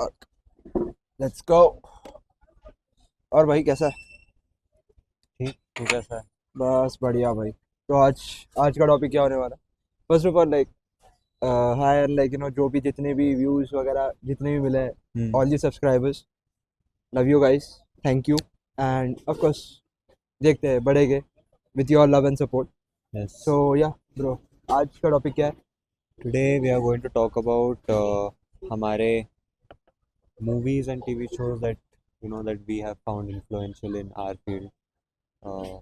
Let's go. और भाई कैसा है? ठीक। तू कैसा है? बस बढ़िया भाई। तो आज आज का टॉपिक क्या होने वाला? First of all like hi like जो भी जितने भी व्यूज वगैरह जितने भी मिले हैं, hmm. All the subscribers, love you guys, thank you. And of course देखते हैं बढ़ेंगे with your love and support. Yes. So ya bro, आज का टॉपिक क्या है? Today we are going to talk about हमारे movies and TV shows that that we have found influential in our field. Uh,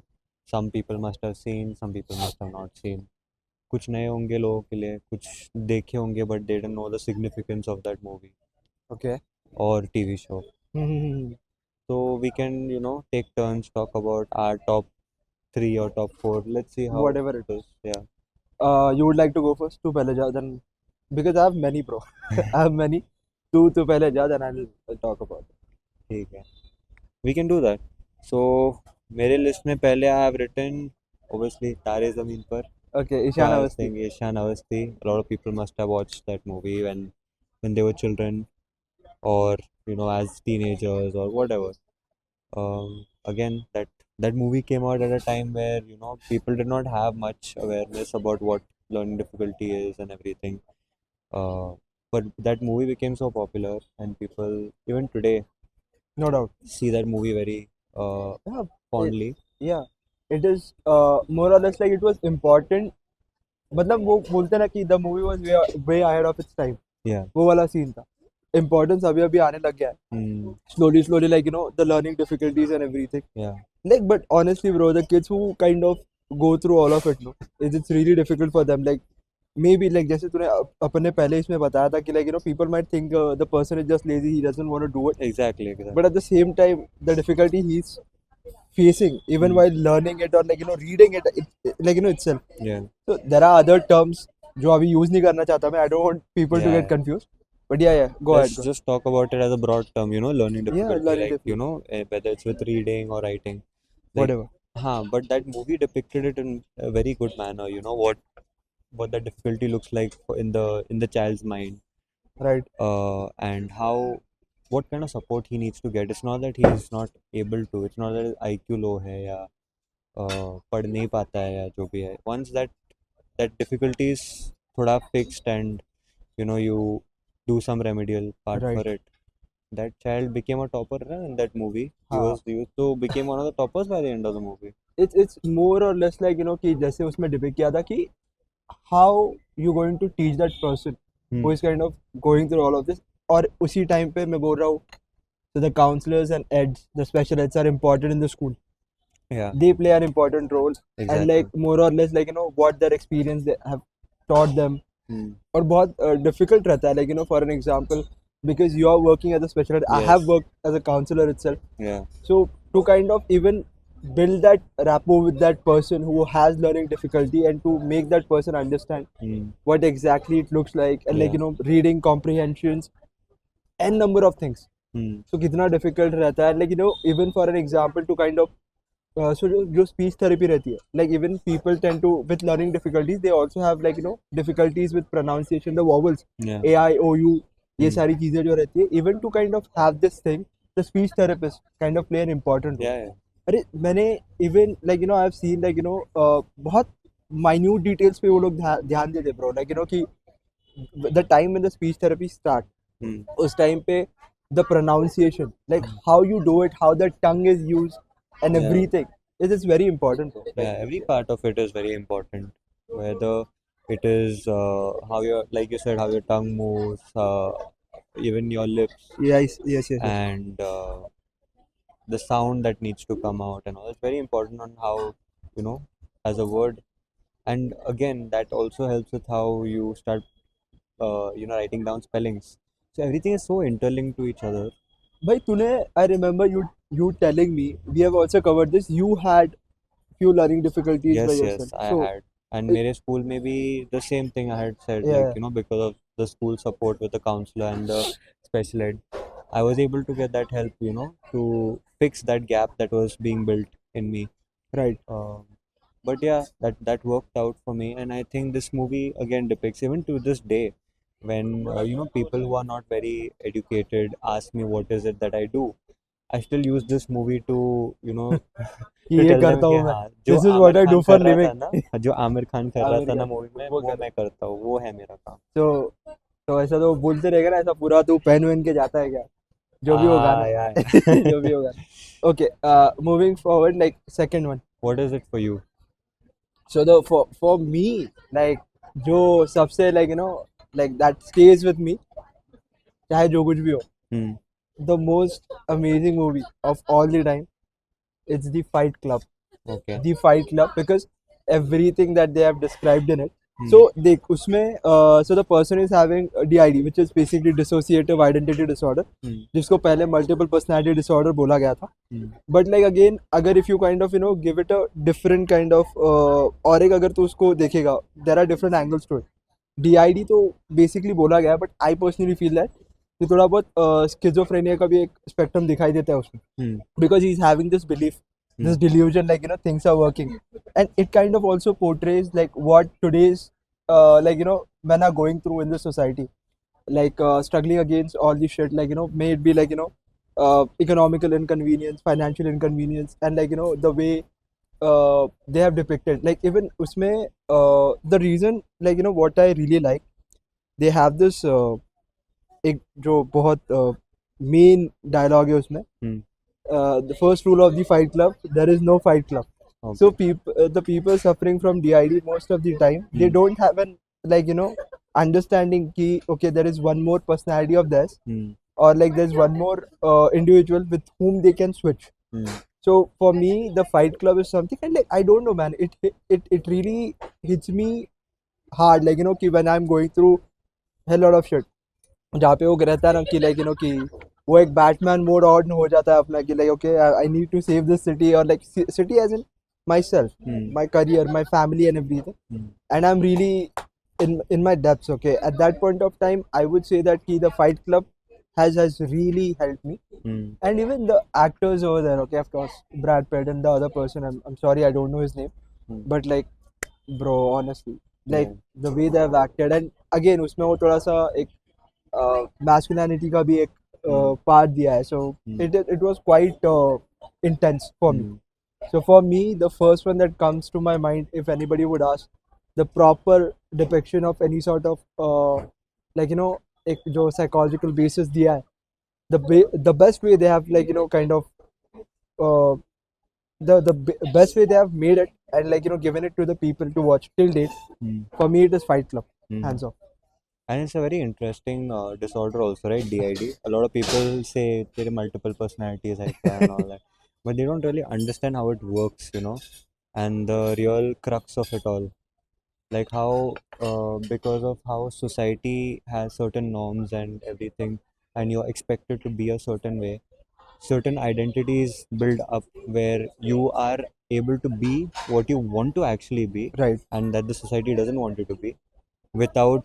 some people must have seen, some people must have not seen. कुछ नए होंगे लोगों के लिए, कुछ देखे होंगे but they don't know the significance of that movie okay. or TV show. So we can take turns talk about our top three or top four. Let's see how whatever it it is. is. Yeah. You would like to go first? तू पहले जा, then because I have many bro. I have many. तू पहले जा, then I will talk about. ठीक है, we can do that. So मेरे list में पहले I have written obviously Taare Zameen Par. Okay, So Ishaan I was Awasthi. saying Ishan Avasti. A lot of people must have watched that movie when they were children or as teenagers or whatever. Again, that movie came out at a time where people did not have much awareness about what learning difficulty is and everything. Uh, but that movie became so popular and people even today no doubt. see that movie very Yeah, it, fondly. yeah, it is more or less like it was important. मतलब वो बोलते हैं ना कि the movie was way ahead of its time. Yeah. वो वाला scene था। Importance अभी अभी आने लग गया है, Hmm. slowly like the learning difficulties and everything. Yeah. Like, but honestly bro, the kids who kind of go through all of it, no, it's really difficult for them. Like maybe like जैसे तूने अपने पहले इसमें बताया था कि people might think the person is just lazy, he doesn't want to do it. Exactly. But Exactly. at the same time, the difficulty he's facing even Hmm. while learning it or reading it itself. Yeah. So there are other terms जो अभी use नहीं करना चाहता मैं. I don't want people to get Yeah. confused. But yeah, go Let's ahead, go. just talk about it as a broad term, learning Yeah, difficulty, learning like, difficulty, whether it's with reading or writing. Like, whatever. but that movie depicted it in a very good manner, what the difficulty looks like in the child's mind, Right. and how what kind of support he needs to get. It's not that he's not able to, it's not that his IQ low है या पढ़ नहीं पाता है या जो भी है. Once that difficulty is थोड़ा fixed and you do some remedial part for Right. it, that child became a topper in that movie. He हाँ. was he used to became one of the toppers by the end of the movie. It's more or less like कि जैसे उसमें depict किया था कि how you going to teach that person who Hmm. is kind of going through all of this. और उसी time पे मैं बोल रहा हूँ, so the counselors and eds, the special eds are important in the school. Yeah. They play an important role. And Exactly. like more or less what their experience they have taught them. Hmm. और बहुत difficult रहता है, like for an example, because you are working as a special ed, I have Yes. worked as a counselor itself. Yeah. So to kind of even build that rapport with that person who has learning difficulty and to make that person understand Hmm. what exactly it looks like, and Yeah. reading comprehensions and number of things. Hmm. So कितना difficult रहता है, like even for an example to kind of so जो speech therapy रहती है, like even people tend to with learning difficulties they also have like difficulties with pronunciation, the vowels, Yeah. a i o u, ये Hmm. सारी चीजें जो रहती है, even to kind of have this thing, the speech therapist kind of play an important role. Yeah. Yeah. अरे मैंने even like I have seen बहुत minute details पे वो लोग ध्यान देते ब्रो, कि the time when the speech therapy start, Hmm. उस टाइम पे the pronunciation, like how you do it, how the tongue is used and Yeah. Everything, it is very important bro. Yeah. Every part of it is very important. Whether it is how your, like you said, how your tongue moves, even your lips, yes yes yes. and the sound that needs to come out and all. It's very important on how you know as a word. And again, that also helps with how you start writing down spellings. So everything is so interlinked to each other. भाई तूने, I remember you telling me, we have also covered this, you had few learning difficulties by Yes, yourself, yes, I so had. And mere school maybe the same thing I had said, like, yeah. because of the school support with the counselor and the special ed, I was able to get that help, to fix that gap that was being built in me. Right. But yeah, that worked out for me, and I think this movie again depicts, even to this day, when people who are not very educated ask me what is it that I do, I still use this movie to कि to ये tell them करता कि हूँ मैं, हाँ जो this is what Aamir I do Khan for कर रहा था लिविंग। ना, जो आमिर खान कर रहा आमिर था ना खान मूवी में, वो वो कर। मैं करता हूँ, वो है मेरा काम। तो ऐसा तो बोलते रहेगा ना, ऐसा पूरा तू पहन वहन के जाता है क्या, जो भी होगा ना। हाँ यार। जो भी होगा ना। Okay, moving forward, like second one. What is it for you? So the for me, like जो सबसे like like that stage with me, चाहे जो कुछ भी हो, Hmm. The most amazing movie of all the time, it's the Fight Club. Okay. The Fight Club, because everything that they have described in it. Hmm. So देख उसमें so the person is having a DID, which is basically dissociative identity disorder, Hmm. जिसको पहले multiple personality disorder बोला गया था. Hmm. But like again, अगर if you kind of give it a different kind of और एक अगर तू उसको देखेगा, there are different angles to it. DID तो basically बोला गया, but I personally feel that कि थोड़ा बहुत स्किज़ोफ्रेनिया का भी एक स्पेक्ट्रम दिखाई देता है उसमें, Hmm. because he's having this belief, this delusion, like things are working, and it kind of also portrays like what today's like men are going through in the society, like struggling against all this shit, like may it be like economical inconvenience, financial inconvenience, and like the way they have depicted, like even usme the reason, like what I really like, they have this एक जो बहुत main dialogue है उसमें, Hmm. the first rule of the Fight Club, there is no Fight Club. So Okay. the people suffering from DID most of the time, they don't have an like understanding ki okay, there is one more personality of theirs, Hmm. or like there's one more individual with whom they can switch. Hmm. So for me, the Fight Club is something, and like I don't know, man, it really hits me hard, like कि when I'm going through a lot of shit, जहाँ पे वो रहता है ना कि like कि वो एक बैटमैन मोड ऑन हो जाता है अपना, कि like okay I need to save this city, और like city as in myself, Hmm. My career, my family and everything, Hmm. and I'm really in my depths. Okay, at that point of time, I would say that the Fight Club has really helped me, Hmm. and even the actors over there. Okay, of course, Brad Pitt and the other person. I'm sorry, I don't know his name, Hmm. but like, bro, honestly, like Yeah. the way they have acted, and again उसमें वो थोड़ा सा एक masculinity का भी एक part दिया है, so it was quite intense for me. Hmm. So for me, the first one that comes to my mind, if anybody would ask, the proper depiction of any sort of like एक जो psychological basis दिया है, the best way they have like kind of uh, best way they have made it, and like given it to the people to watch till date. Hmm. For me, it is Fight Club, Hmm. hands off. And it's a very interesting disorder also, right? DID. A lot of people say there are multiple personalities like that and all that, but they don't really understand how it works, and the real crux of it all. Like how, because of how society has certain norms and everything, and you're expected to be a certain way, certain identities build up where you are able to be what you want to actually be, Right. and that the society doesn't want you to be, without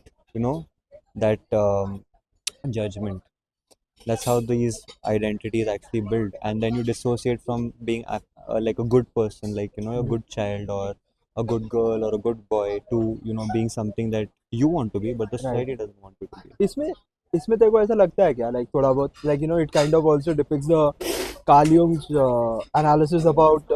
that judgment. That's how these identities actually build, and then you dissociate from being like a good person, like a good child or a good girl or a good boy, to being something that you want to be, but the Right. society doesn't want you to be. इसमें इसमें तेरे को ऐसा लगता है क्या, like थोड़ा बहुत, like it kind of also depicts the Carl Jung's analysis about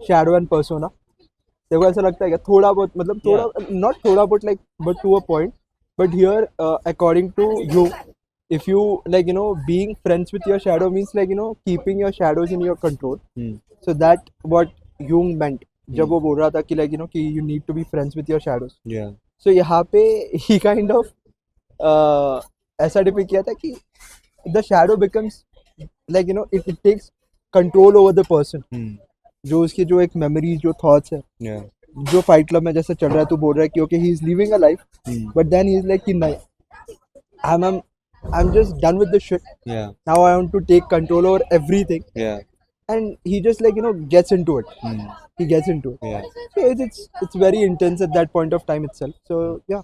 shadow and persona? तेरे को ऐसा लगता है क्या थोड़ा बहुत, मतलब थोड़ा, Yeah. नॉट थोड़ा बहुत, like but to a point, but here according to you, if you like being friends with your shadow means like keeping your shadows in your control. Hmm. So that what Jung meant जब Hmm. वो बोल रहा था कि like कि you need to be friends with your shadows. Yeah. So यहाँ पे he kind of ऐसा डिपिक्ट किया था कि the shadow becomes like it takes control over the person. Hmm. जो उसकी जो एक मेमोरीज, जो थॉट्स है, Yeah. जो फाइट क्लब में जैसे चल रहा है, तू बोल रहा है कि okay he is living a life, Hmm. But then he is like कि नहीं, I'm just done with this shit. Yeah. Now I want to take control over everything, Yeah. and he just like gets into it. Hmm. He gets into it. Yeah. So it's very intense at that point of time itself. So yeah,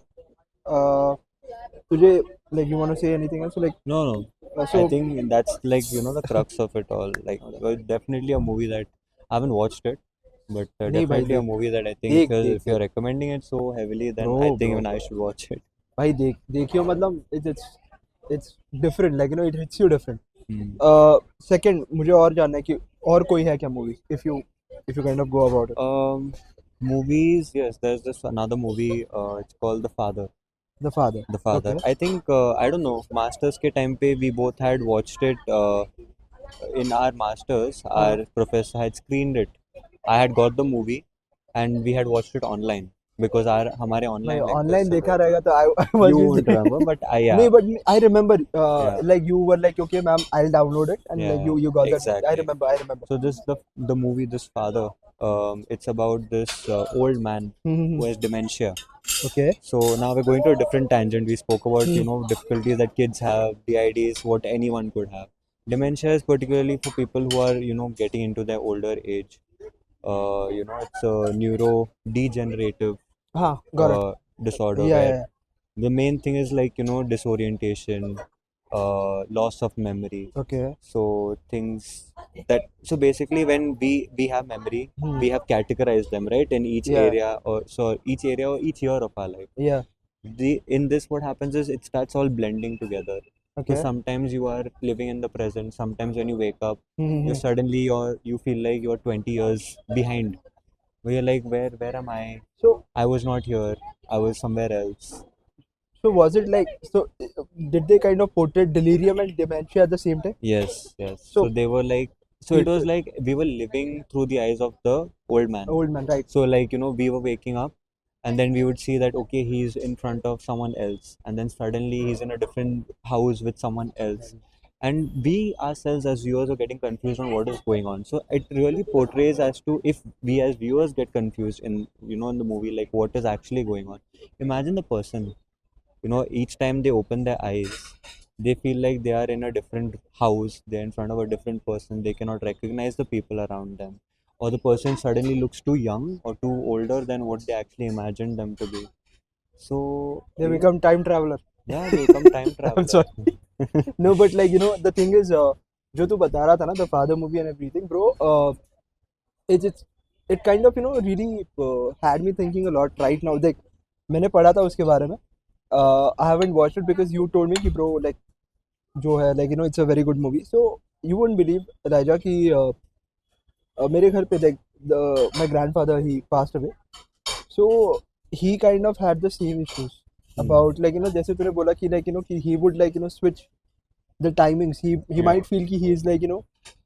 तुझे like you want to say anything else? So, like No, no. I so think that's like the crux of it all. Like, definitely a movie that I haven't watched it, but नहीं भाई, definitely a देख movie that I think देख if देख you're देख recommending it so heavily, then bro I think bro even I bro should watch it. भाई देखियो मतलब it's different, like it hits you different. Hmm. Second, मुझे और जानना है कि और कोई है क्या movie, if you kind of go about it. Movies, yes, there's this another movie, it's called The Father. The Father. The Father. Okay. I think, I don't know, Masters ke time pe we both had watched it in our Masters. Our professor had screened it. I had got the movie and we had watched it online because our हमारे भाई online lectures online चल देखा रहे थे. रहेगा तो I must You be won't remember, but I, yeah, नहीं, but I remember yeah, like you were like, okay ma'am, I'll download it, and like yeah, you got that movie. I exactly. remember. So this the movie This Father. It's about this old man who has dementia. Okay. So now we're going to a different tangent. We spoke about, difficulties that kids have, DIDs, what anyone could have. Dementia is particularly for people who are, getting into their older age. It's a neurodegenerative हाँ, got it. disorder Yeah, where yeah, the main thing is like, disorientation, loss of memory. yeah. Okay. So things so basically when we have memory, we have categorized them, right, in each Yeah, area or each year of our life. yeah. In this what happens is it starts all blending together. So Okay. sometimes you are living in the present, sometimes when you wake up you Mm-hmm. suddenly you feel like you're 20 years behind, where you're like, where am I? So I was not here, I was somewhere else. was it like, did they kind of portray delirium and dementia at the same time? Yes, yes. So So they were like, so it was like we were living through the eyes of the old man. old man, right? So like, we were waking up and then we would see that, okay, he's in front of someone else. And then suddenly he's in a different house with someone else. And we ourselves as viewers are getting confused on what is going on. So it really portrays as to if we as viewers get confused in the movie, like what is actually going on. Imagine the person, each time they open their eyes, they feel like they are in a different house, they're in front of a different person, they cannot recognize the people around them, or the person suddenly looks too young or too older than what they actually imagined them to be. So, They become time traveler. yeah, they become time I'm traveler. sorry. No, but like the thing is, जो तू बता रहा था ना, the father movie and everything, bro. It kind of really had me thinking a lot right now. देख, मैंने पढ़ा था उसके बारे में. I haven't watched it because you told me कि bro, like जो है like it's a very good movie. So you wouldn't believe, राजा, कि मेरे घर पे like my grandfather, he passed away. So he kind of had the same issues about like जैसे तूने बोला कि like कि he would like switch the timings. He Yeah. might feel कि he is like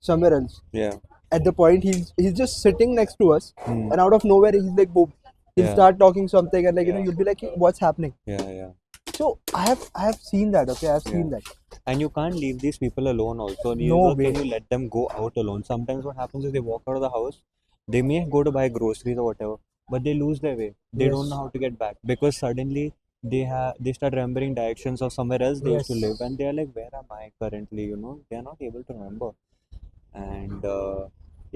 somewhere else. Yeah. At the point he's just sitting next to us, and out of nowhere he's like boom, he'll Yeah. start talking something, and like Yeah. you'll be like, what's happening? Yeah, yeah. So I have seen that. Okay, I've seen Yeah. that. And you can't leave these people alone also. No Neither way. can you let them go out alone. Sometimes what happens is they walk out of the house, they may go to buy groceries or whatever, but they lose their way. They don't know Yes. how to get back because suddenly they start remembering directions of somewhere else they used to Yes. live, and they are like, where am I currently? They are not able to remember. And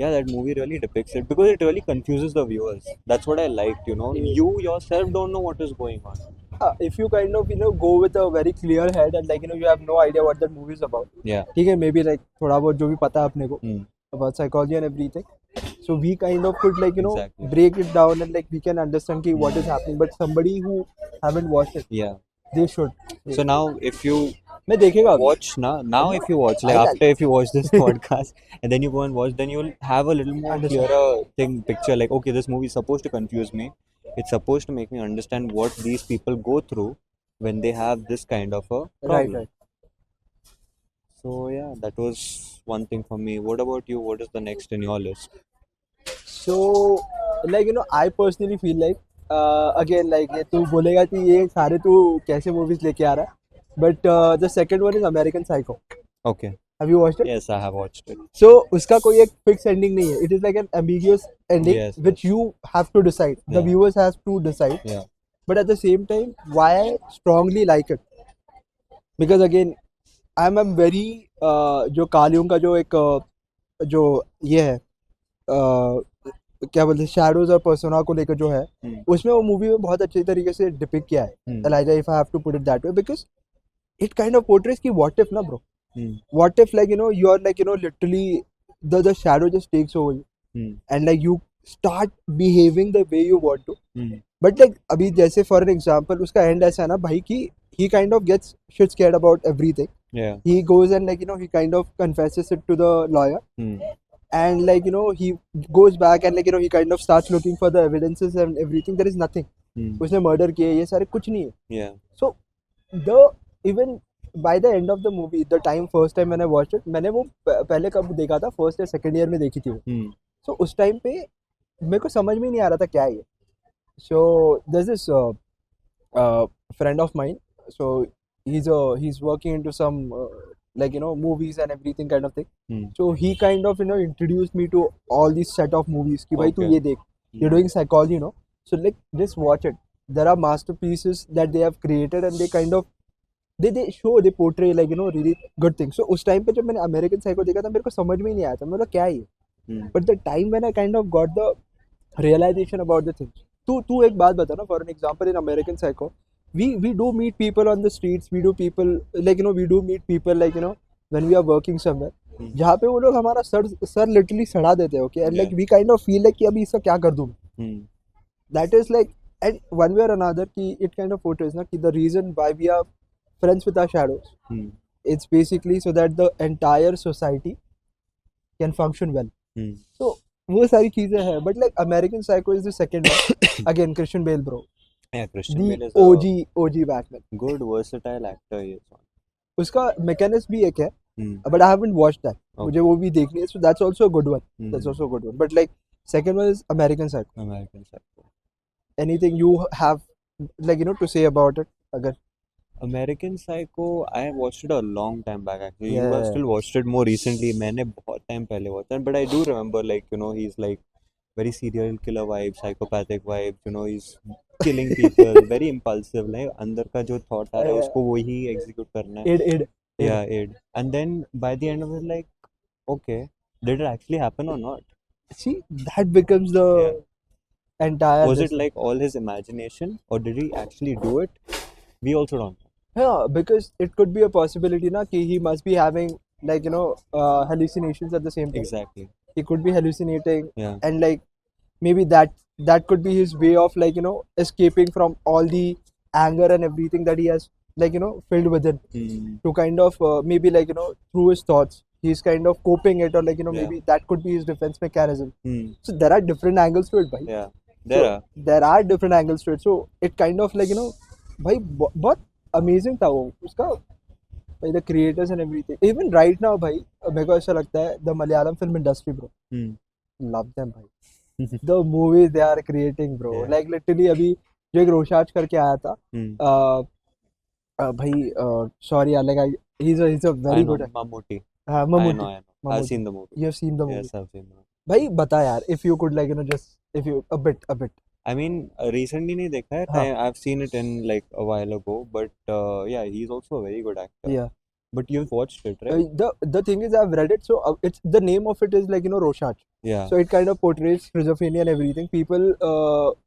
yeah, that movie really depicts it because it really confuses the viewers. That's what I liked. You yourself don't know what is going on. If you kind of go with a very clear head, and like you have no idea what that movie is about. Yeah. ठीक है, maybe like थोड़ा बहुत जो भी पता है अपने को Hmm. about psychology and everything. So we kind of could like Exactly. break it down, and like we can understand ki what is happening. But somebody who haven't watched it, Yeah. they should. So now, if you मैं देखेगा अभी. watch now if you watch, like I'll- after if you watch this podcast and then you go and watch, then you'll have a little more Understand. clearer picture, like, okay, this movie is supposed to confuse me, it's supposed to make me understand what these people go through when they have this kind of a problem. Right. So yeah, that was one thing for me. What about you? What is the next in your list? So like I personally feel like again like ये तू बोलेगा कि ये सारे तू कैसे movies लेके आ रहा है, but the second one is American Psycho. Okay. Have you watched it? Yes, I have watched it. So उसका कोई एक fixed ending नहीं है. It is like an ambiguous ending, Yes, which you have to decide. The Yeah. viewers have to decide. Yeah. But at the same time, why I strongly like it, because again I'm very जो कालियों का जो एक जो ये है क्या बोलते हैं, शैडोज और पर्सोना को लेकर जो है, उसमें वो मूवी में बहुत अच्छे तरीके से डिपिक्ट किया है. एलाइजा, if I have to put it that way, because it kind of portrays की व्हाट इफ ना bro. What if like you are like literally the shadow just takes over you, and like you start behaving the way you want to, but like अभी जैसे for an example उसका and ऐसा है ना भाई कि he kind of gets shit scared about everything. Yeah. He goes and like he kind of confesses it to the lawyer, Hmm. and like he goes back and like he kind of starts looking for the evidences and everything. There is nothing. Hmm. उसने murder किया ये सारे कुछ नहीं है. Yeah. So the even by the end of the movie, the time first time मैंने watched it, मैंने वो पहले कब देखा था, फर्स्ट या सेकंड ईयर में देखी थी वो. Hmm. So उस टाइम पे मेरे को समझ में नहीं आ रहा था क्या है ये. So there's this friend of mine. So he's working into some like movies and everything kind of thing. Hmm. So he kind of introduced me to all these set of movies कि भाई तू Okay. ये देख. You're doing psychology, so like just watch it. There are masterpieces that they have created and they kind of they show, they portray like really good things. So उस time पे जब मैंने American psycho देखा था मेरे को समझ में ही नहीं आया था, मैं बोला क्या है ये. Hmm. But the time when I kind of got the realization about the things. तू एक बात बता ना, for an example in American Psycho, we do meet people on the streets, we do people like we do meet people like when we are working somewhere, जहाँ पे वो लोग हमारा सर literally सड़ा देते हैं, okay, and like Yeah. we kind of feel like कि अभी इसका क्या कर दूँ. Hmm. That is like, and one way or another कि it kind of portrays ना कि the reason why we are friends with our shadows, Hmm. it's basically so that the entire society can function well. Hmm. So वो सारी चीजें हैं, but like American Psycho is the second one. Again, Christian Bale, bro. Yeah, Christian The Bale is a OG Batman. good versatile actor. He is. उसका machinist भी एक है, Hmm. but I haven't watched that. Okay. मुझे वो भी देखनी है, so that's also a good one. Hmm. That's also a good one. But like second one is American Psycho. American Psycho. Anything you have like to say about it? अगर American Psycho, I have watched it a long time back actually. You have Yeah. still watched it more recently. मैंने बहुत time पहले watched it, but I do remember like he's like very serial killer vibes, psychopathic vibes. He's killing people, very impulsive. Like अंदर का जो thought आ रहा है Yeah. उसको वही execute करना है. id. Yeah, it. And then by the end of it, like, okay, did it actually happen or not? See, that becomes the entire. Was this it thing. like all his imagination, or did he actually do it? We also don't know. Yeah, because it could be a possibility ना कि he must be having like hallucinations at the same time. Exactly. He could be hallucinating, Yeah. and like maybe that could be his way of like escaping from all the anger and everything that he has like filled within, Hmm. to kind of maybe like through his thoughts he's kind of coping it, or like Yeah. maybe that could be his defense mechanism. Hmm. So there are different angles to it, bhai. Yeah. There So are. there are different angles to it, so it kind of like भाई बहुत amazing था वो उसका, भाई the creators and everything. Even right now भाई मेरे को ऐसा लगता है the Malayalam film industry, bro, Hmm. love them भाई. The movies they are creating, bro, Yeah. like literally अभी जो एक रोशाज करके आया था, Hmm. भाई sorry यार, like he's a I very know. good. Mammootty. हाँ, I Mammootty. know. I've Mammootty. seen the movie. You have seen the movie. Yes, I've seen the movie. भाई बता यार, if you could like just if you a bit. I mean, recently नहीं देखा है. हाँ. I've seen it in like a while ago, but yeah, he's also a very good actor. Yeah. But you've watched it, right? The thing is I've read it, so it's the name of it is like Rorschach. Yeah. So it kind of portrays schizophrenia and everything. People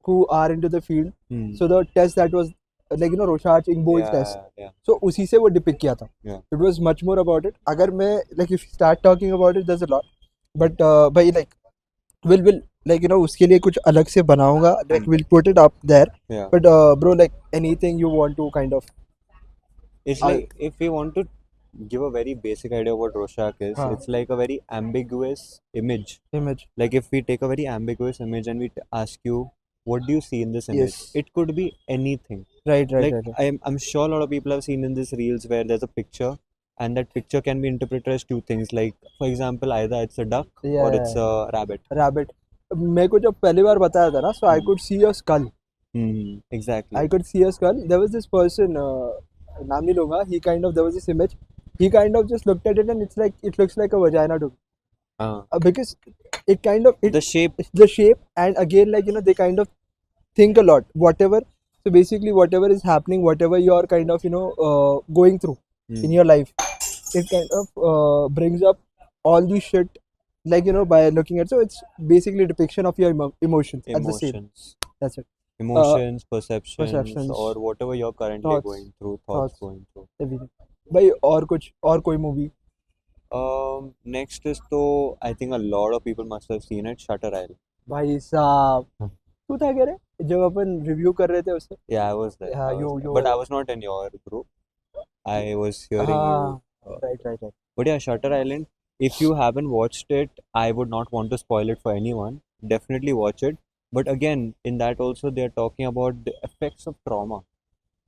who are into the field. Hmm. So the test that was like Rorschach Ingold's Yeah, test. yeah. So उसी से वो depict किया था. Yeah. It was much more about it. अगर मैं like if you start talking about it, there's a lot. But भाई like will like उसके लिए कुछ अलग से बनाऊंगा. Like we'll put it up there. Yeah. But bro, like anything you want to kind of. It's like if we want to give a very basic idea of what Rorschach is, हाँ. it's like a very ambiguous image. Image. Like if we take a very ambiguous image and we ask you, what do you see in this image? Yes. It could be anything. Right. Like I'm sure a lot of people have seen in these reels where there's a picture and that picture can be interpreted as two things. Like for example, either it's a duck or it's a rabbit. Rabbit. मेरे को जब पहली बार बताया था ना, so I could see a skull. Exactly. I could see a skull. There was this person, नाम नहीं लूँगा. He kind of, there was this image. He kind of just looked at it and it looks like a vagina to me. Because it kind of The shape. the shape, and again like they kind of think a lot. Whatever. So basically whatever is happening, whatever you are kind of going through in your life, it kind of brings up all the shit like by looking at. So it's basically a depiction of your emotions at the same. Emotions. That's it. Emotions, perceptions, perceptions, or whatever you're currently thoughts, going through, thoughts. going through. Everything. भाई और कोई movie. Next is though I think a lot of people must have seen it, Shutter Island. भाई साहब तू था कह रहे जब अपन रिव्यू कर रहे थे उससे? Yeah, I was there. हाँ I was you there. you But I was not in your group. I was hearing you. हाँ right. But yeah, Shutter Island, if you haven't watched it, I would not want to spoil it for anyone. Definitely watch it. But again, in that also, they're talking about the effects of trauma.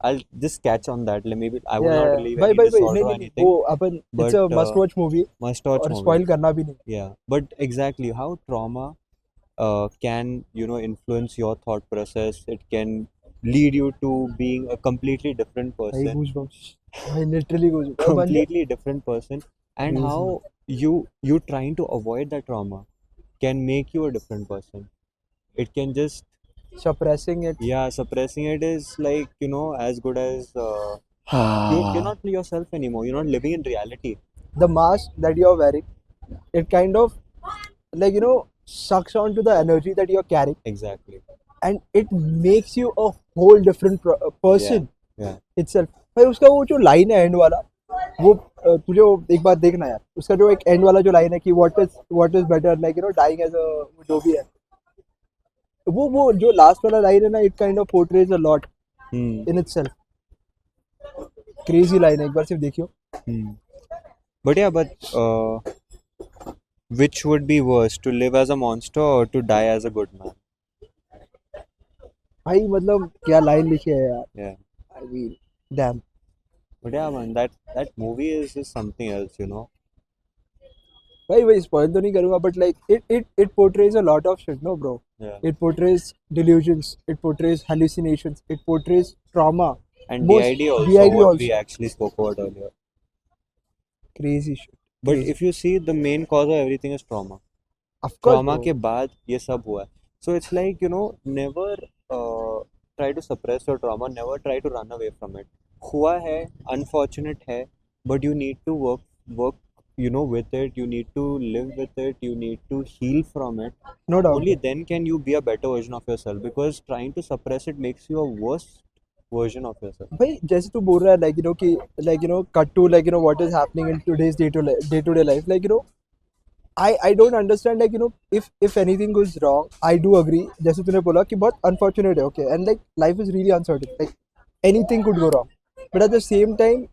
I'll just catch on that. Maybe I will not yeah relieve भाई any भाई भाई disorder नहीं or नहीं नहीं वो anything, upon it's but a must watch movie must watch और movie. spoil करना भी नहीं. Yeah, but exactly how trauma can, influence your thought process. It can lead you to being a completely different भाई person. goosebumps भाई literally goosebumps और बंदे Completely different person, and crazy how you trying to avoid that trauma can make you a different person. It can just, suppressing it. yeah, suppressing it is like, as good as you're not yourself anymore. You're not living in reality. The mask that you're wearing, it kind of like sucks onto the energy that you're carrying, Exactly. and it makes you a whole different Yeah. person Yeah. itself. भाई उसका वो जो line है and वाला वो तुझे वो एक बार देखना यार उसका जो एक एंड वाला जो लाइन है कि what is better like dying as a जो भी है वो जो लास्ट वाला लाइन है ना it kind of portrays a lot Hmm. In itself. Crazy line है एक बार सिर्फ देखियो. Hmm. But yeah, which would be worse, to live as a monster or to die as a good man? भाई मतलब क्या line लिखी है यार. Yeah. I mean dam. But yeah, man, that movie is just something else. भाई वही spoil तो नहीं करूंगा but like it portrays a lot of shit no bro. Yeah. It portrays delusions, it portrays hallucinations, it portrays trauma. And Most DID also, DID what also. we actually spoke about earlier. Crazy shit. But Crazy. if you see, the main cause of everything is trauma. Of course, Trauma bro. के बाद ये सब हुआ है. So it's like, never try to suppress your trauma, never try to run away from it. हुआ है, unfortunate है, but you need to work, with it. You need to live with it. You need to heal from it. No doubt. Only then can you be a better version of yourself. Because trying to suppress it makes you a worse version of yourself. भाई जैसे तू बोल रहा है कि cut to what is happening in today's day to day life I don't understand if anything goes wrong I do agree जैसे तूने बोला कि बहुत unfortunate है okay and life is really uncertain anything could go wrong but at the same time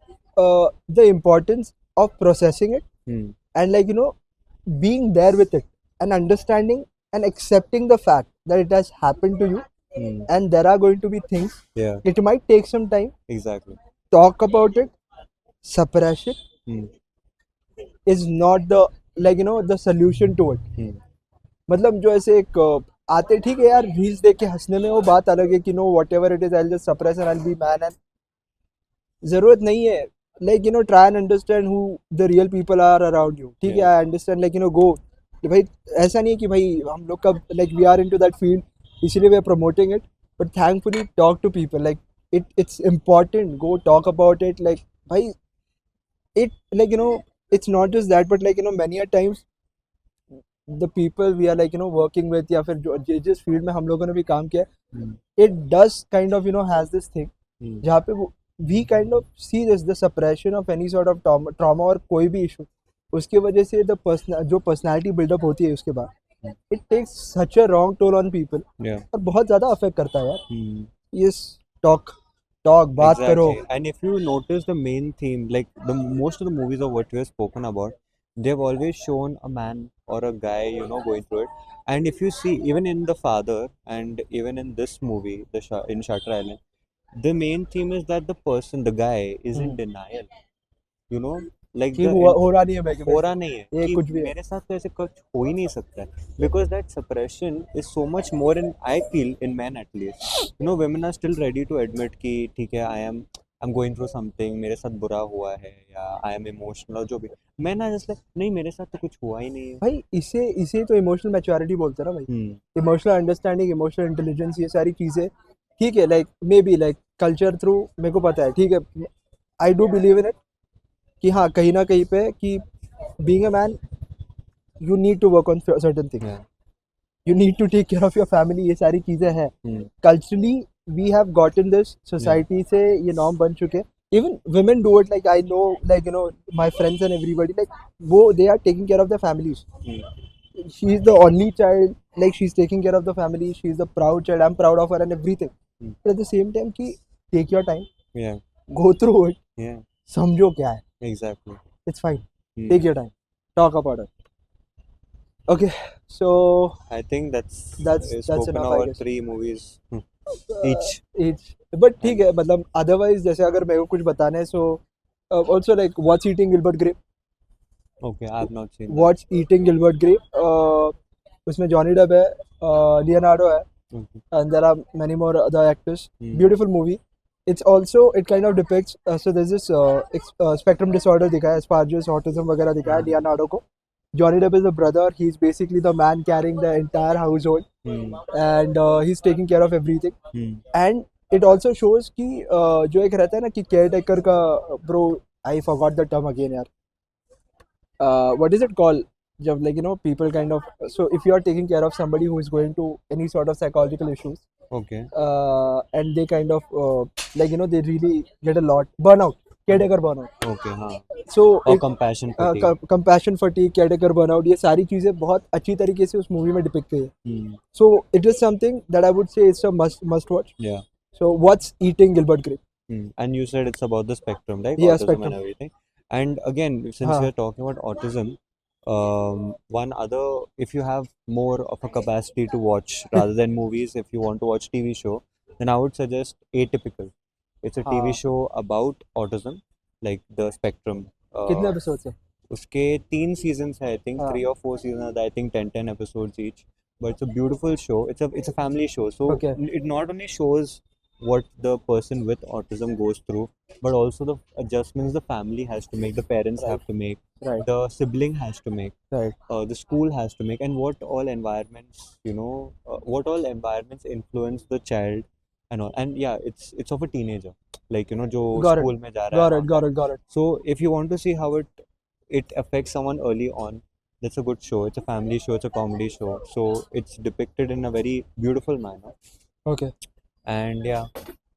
the importance of processing it and being there with it and understanding and accepting the fact that it has happened to you and there are going to be things. Yeah. It might take some time. Exactly. Talk about it. Suppress it. Is not the the solution to it. मतलब जो ऐसे एक आते ठीक है यार reels देख के हंसने में वो बात अलग है कि whatever it is I'll just suppress and I'll be man and जरूरत नहीं है try and understand who the real people are around you. ठीक है I understand go भाई ऐसा नहीं है कि भाई हम लोग का we are into that field इसीलिए we are promoting it but thankfully talk to people it's important go talk about it भाई it it's not just that but many a times the people we are working with या फिर जिस field में हम लोगों ने भी काम किया it does kind of has this thing जहाँ पे we kind of see this the suppression of any sort of trauma और कोई भी issue उसकी वजह से जो personality build-up होती है उसके बाद it takes such a wrong toll on people. Yeah. और बहुत ज़्यादा affect करता है यार. Yes, talk, बात करो. Exactly. And if you notice the main theme, like most of the movies of what we have spoken about, they've always shown a man or a guy, going through it. And if you see, even in The Father and even in this movie, in Shutter Island, the main theme is that the guy is in denial. Like कि हो रहा नहीं है मैं हो रहा नहीं है ये कि कुछ भी है. मेरे साथ तो ऐसे कुछ हो ही नहीं सकता है because that suppression is so much more in I feel in men at least women are still ready to admit कि ठीक है I'm going through something मेरे साथ बुरा हुआ है या I am emotional और जो भी मैं ना जैसे नहीं मेरे साथ तो कुछ हुआ ही नहीं है भाई इसे तो इमोशनल मैच्योरिटी बोलते हैं ना भाई. इमोशनल अंडरस्टैंडिंग इमोशनल इंटेलिजेंस ये सारी चीज़ें ठीक है मे बी कल्चर थ्रू मेरे को पता है ठीक है I do believe in it कि हाँ कहीं ना कहीं पे कि being a man you need to work on certain thing you need to take care of your family ये सारी चीज़ें हैं culturally we have gotten this society से ये नॉर्म बन चुके even women do it I know my friends and everybody वो they are taking care of their families she's the only child, like she's taking care of the family, she's the proud child, I'm proud of her and everything. Hmm. But at the same time ki take your time, Yeah, go through it, yeah, समझो क्या है, exactly. it's fine, Hmm. take your time, talk about it. Okay, so I think that's that's spoken enough, I about guess. 3 movies each. Each, but ठीक And है, मतलब otherwise जैसे अगर मेरे को कुछ बताना है, so also like What's Eating Gilbert Grape. okay, I've not seen that. What's Eating Gilbert Grape, उसमें जॉनी डेप है, लियोनार्डो है, Okay. and there are many more other actors. Hmm. Beautiful movie. It's also, it kind of depicts, so there's this spectrum disorder दिखा है, Asperger's, autism वगैरह दिखा है Leonardo को. Johnny Depp is the brother. He's basically the man carrying the entire household, Hmm. and he's taking care of everything. Hmm. And it also shows कि जो एक रहता है ना कि caretaker का, bro, I forgot the term again यार. What is it called? जब like people kind of, so if you are taking care of somebody who is going to any sort of psychological issues, Okay. and they kind of like they really get a lot burnout, caretaker burnout. Okay, हाँ. So और it, compassion fatigue. compassion fatigue, caretaker burnout, ये सारी चीजें बहुत अच्छी तरीके से उस मूवी में डिपिक्ट की है. Hmm. So it is something that I would say it's a must watch. Yeah. So What's Eating Gilbert Grape? Hmm. And you said it's about the spectrum, like Yeah, autism spectrum. and everything. And again, since हाँ. we are talking about autism, one other, if you have more of a capacity to watch rather than movies, if you want to watch TV show, then I would suggest Atypical. It's a TV हाँ. show about autism, like the spectrum. कितने episodes है? उसके 3 seasons है, I think हाँ. 3 or 4 seasons, I think 10 episodes each. But it's a beautiful show. It's a family show. So Okay. it not only shows what the person with autism goes through, but also the adjustments the family has to make, the parents Right. have to make, Right. the sibling has to make, Right. the school has to make, and what all environments, what all environments influence the child and all. And yeah, it's of a teenager, like जो Got it. school में जा रहा है Got and it. all Got that. it. Got it. So if you want to see how it affects someone early on, that's a good show. It's a family show, it's a comedy show. So it's depicted in a very beautiful manner. Okay. And yeah,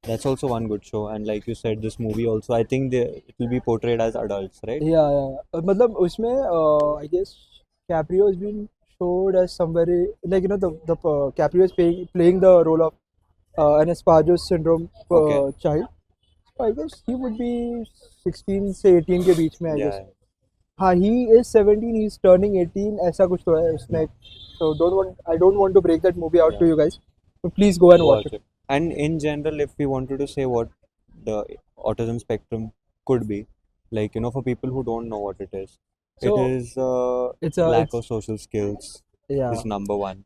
that's also one good show. And like you said, this movie also, I think it will be portrayed as adults, right? Yeah. मतलब उसमें I guess Caprio has been showed as somebody like the Caprio is playing the role of an Asperger's syndrome Okay. child. So I guess he would be 16 से 18 के बीच में, I guess. Yeah. हाँ, he is 17, he's turning 18, ऐसा कुछ तो है उसमें. So I don't want to break that movie out to Yeah. you guys. So please go and watch Watch it. it. And in general, if we wanted to say what the autism spectrum could be, like for people who don't know what it is, it So is it's a lack of social skills yeah. is number one.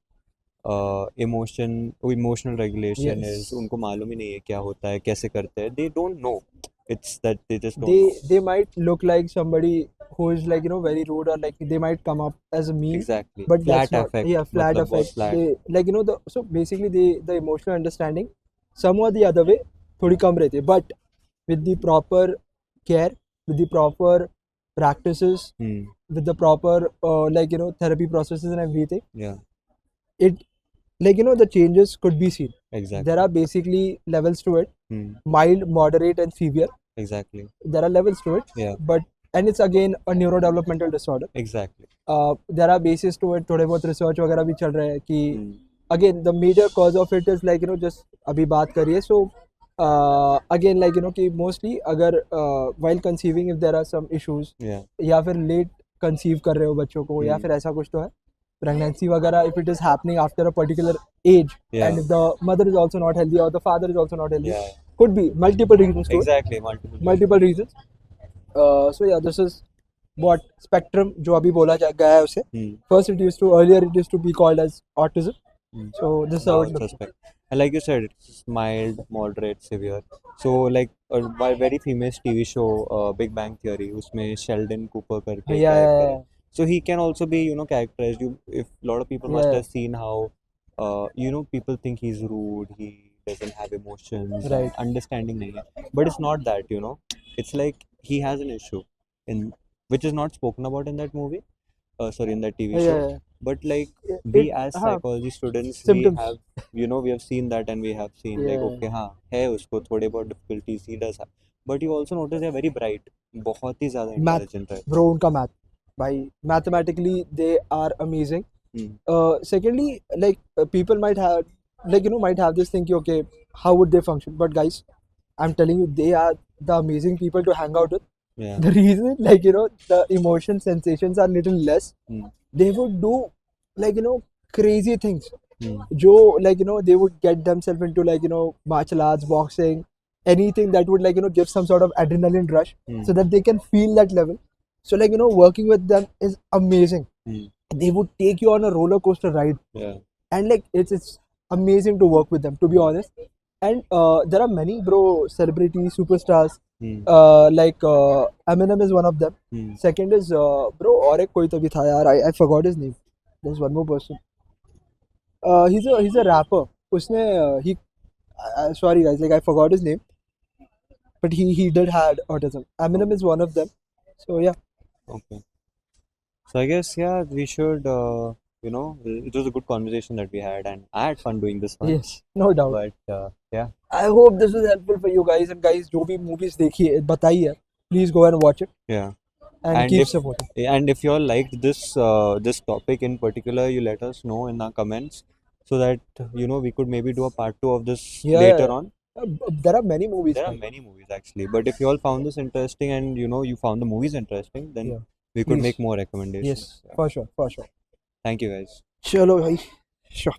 Emotional regulation Yes. is, उनको मालूम ही नहीं है क्या होता है, कैसे करते हैं. They don't know. It's that they just don't know. They might look like somebody who is like very rude, or like they might come up as a meme, Exactly. but Flat that's not. affect. Yeah, flat मतलब बहुत affect. flat. They like so basically the emotional understanding somewhat the other way थोड़ी कम रहती है, but with the proper care, with the proper practices, Hmm. with the proper like therapy processes and everything, Yeah. it like the changes could be seen. Exactly. There are basically levels to it: Hmm. mild, moderate, and severe. Exactly. There are levels to it. Yeah. But and it's again a neurodevelopmental disorder. Exactly. There are bases to it. थोड़े बहुत research वगैरह भी चल रहे हैं कि Hmm. again the major cause of it is like just अभी बात करिए. So again like कि mostly अगर while conceiving if there are some issues, Yeah. या फिर late conceive कर रहे हो बच्चों को, या फिर ऐसा कुछ तो है, pregnancy वगैरह, if it is happening after a particular age, Yeah. and if the mother is also not healthy or the father is also not healthy, Yeah. could be multiple reasons to it. Exactly. Multiple reasons. So yeah, this is what spectrum जो अभी बोला गया है उसे. Hmm. First earlier it used to be called as autism. Hmm. So this is Now how it's it looks. suspect. And like you said, it's mild, moderate, severe. So like a very famous TV show, Big Bang Theory, उसमें Sheldon Cooper करके Yeah, character yeah, है. So he can also be characterized. If a lot of people must Yeah. have seen how people think he's rude, he doesn't have emotions, Right. understanding नहीं है. But it's not that, It's like he has an issue in which is not spoken about in that movie. Sorry, in that TV yeah, show. yeah. But like It- we it- as हाँ, psychology students, Symptoms. we have we have seen that, and we have seen like Yeah. okay हाँ है उसको थोड़े बहुत difficulties he does have. But you also notice they're very bright, बहुत ही ज़्यादा Math. intelligent है. Bro, उनका math, भाई mathematically they are amazing. Secondly, like people might have, like might have this thing ki, okay, how would they function? But guys, I'm telling you, they are the amazing people to hang out with. Yeah. The reason, like the emotion sensations are little less. Mm. They would do, like crazy things. Mm. Jo, like they would get themselves into, like martial arts, boxing, anything that would, like give some sort of adrenaline rush, Mm. so that they can feel that level. So, like working with them is amazing. Mm. They would take you on a roller coaster ride, Yeah. and like it's amazing to work with them, to be honest. And there are many, bro, celebrities, superstars. Mm. Like Eminem is one of them. Mm. Second is bro, और एक कोई तो भी था यार, I forgot his name. There's one more person. He's a rapper. उसने he sorry guys, like I forgot his name, but he did had autism. Eminem is one of them. So yeah. Okay. So I guess yeah, we should. It was a good conversation that we had, and I had fun doing this one. Yes, no doubt. But yeah, I hope this was helpful for you guys. And guys, जो भी movies देखिए बताइए, please go and watch it yeah. and And keep if supporting. and if you all liked this topic in particular, you let us know in the comments so that we could maybe do a part 2 of this Yeah, later yeah. on. There are many movies. There are man. many movies actually, but if you all found this interesting and you found the movies interesting, then Yeah. we could Please. make more recommendations. Yes, Yeah. for sure, for sure. Thank you guys. चलो भाई, sure.